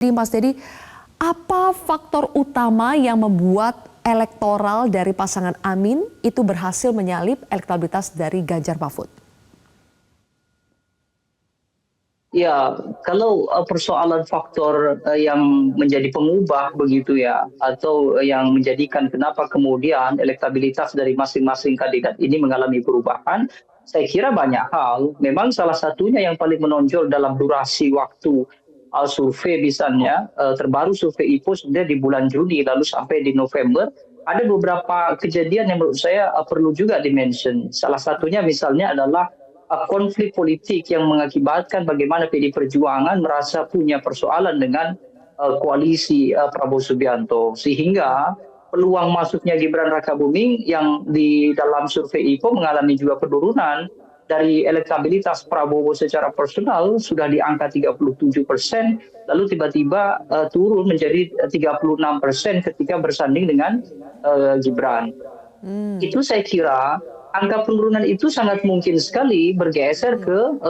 Mas Dedi, apa faktor utama yang membuat elektoral dari pasangan Amin itu berhasil menyalip elektabilitas dari Ganjar Mahfud? Ya, kalau persoalan faktor yang menjadi pengubah begitu ya, atau yang menjadikan kenapa kemudian elektabilitas dari masing-masing kandidat ini mengalami perubahan, saya kira banyak hal. Memang salah satunya yang paling menonjol dalam durasi waktu survei misalnya, terbaru survei IPO sebenarnya di bulan Juni lalu sampai di November, ada beberapa kejadian yang menurut saya perlu juga dimention. Salah satunya misalnya adalah konflik politik yang mengakibatkan bagaimana PD Perjuangan merasa punya persoalan dengan koalisi Prabowo Subianto, sehingga peluang masuknya Gibran Rakabuming yang di dalam survei IPO mengalami juga penurunan dari elektabilitas Prabowo secara personal sudah di angka 37%, lalu tiba-tiba turun menjadi 36% ketika bersanding dengan Gibran. Itu saya kira angka penurunan itu sangat mungkin sekali bergeser ke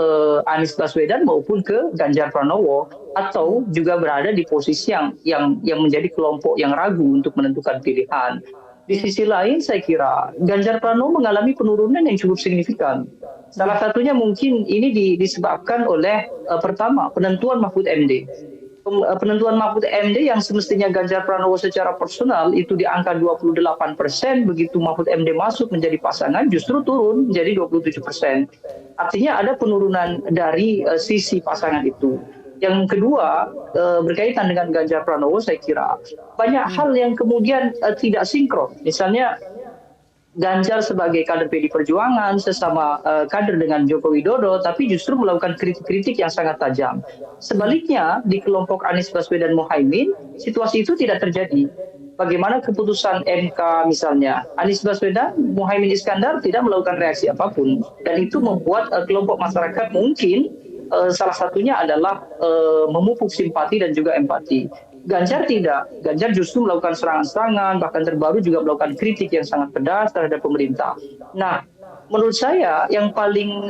Anies Baswedan maupun ke Ganjar Pranowo, atau juga berada di posisi yang menjadi kelompok yang ragu untuk menentukan pilihan. Di sisi lain saya kira Ganjar Pranowo mengalami penurunan yang cukup signifikan. Salah satunya mungkin ini disebabkan oleh pertama penentuan Mahfud MD. Penentuan Mahfud MD yang semestinya Ganjar Pranowo secara personal itu di angka 28%, begitu Mahfud MD masuk menjadi pasangan justru turun menjadi 27%. Artinya ada penurunan dari sisi pasangan itu. Yang kedua, berkaitan dengan Ganjar Pranowo, saya kira banyak hal yang kemudian tidak sinkron. Misalnya Ganjar sebagai kader PD Perjuangan sesama kader dengan Joko Widodo, tapi justru melakukan kritik-kritik yang sangat tajam. Sebaliknya di kelompok Anies Baswedan Muhaimin, situasi itu tidak terjadi. Bagaimana keputusan MK misalnya, Anies Baswedan, Muhaimin Iskandar tidak melakukan reaksi apapun, dan itu membuat kelompok masyarakat mungkin salah satunya adalah memupuk simpati dan juga empati. Ganjar tidak. Ganjar justru melakukan serangan-serangan, bahkan terbaru juga melakukan kritik yang sangat pedas terhadap pemerintah. Nah, menurut saya yang paling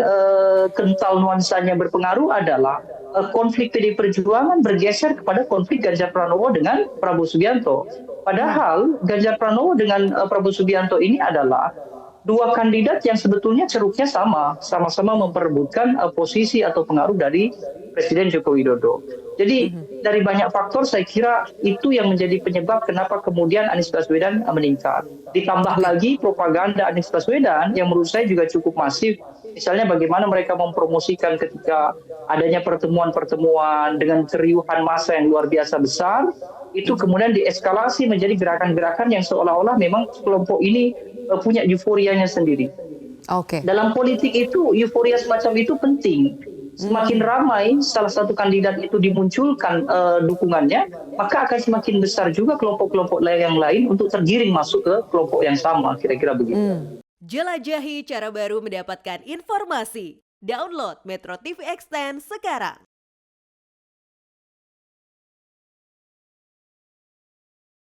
kental nuansanya berpengaruh adalah konflik PD Perjuangan bergeser kepada konflik Ganjar Pranowo dengan Prabowo Subianto. Padahal Ganjar Pranowo dengan Prabowo Subianto ini adalah dua kandidat yang sebetulnya ceruknya sama-sama memperebutkan posisi atau pengaruh dari Presiden Joko Widodo. Jadi dari banyak faktor saya kira itu yang menjadi penyebab kenapa kemudian Anies Baswedan meningkat. Ditambah lagi propaganda Anies Baswedan yang menurut saya juga cukup masif. Misalnya bagaimana mereka mempromosikan ketika adanya pertemuan-pertemuan dengan keriuhan massa yang luar biasa besar, itu kemudian dieskalasi menjadi gerakan-gerakan yang seolah-olah memang kelompok ini punya euforianya sendiri. Dalam politik itu euforia semacam itu penting. Semakin ramai salah satu kandidat itu dimunculkan dukungannya, maka akan semakin besar juga kelompok-kelompok yang lain untuk tergiring masuk ke kelompok yang sama, kira-kira begitu. Jelajahi cara baru mendapatkan informasi. Download Metro TV Extend sekarang.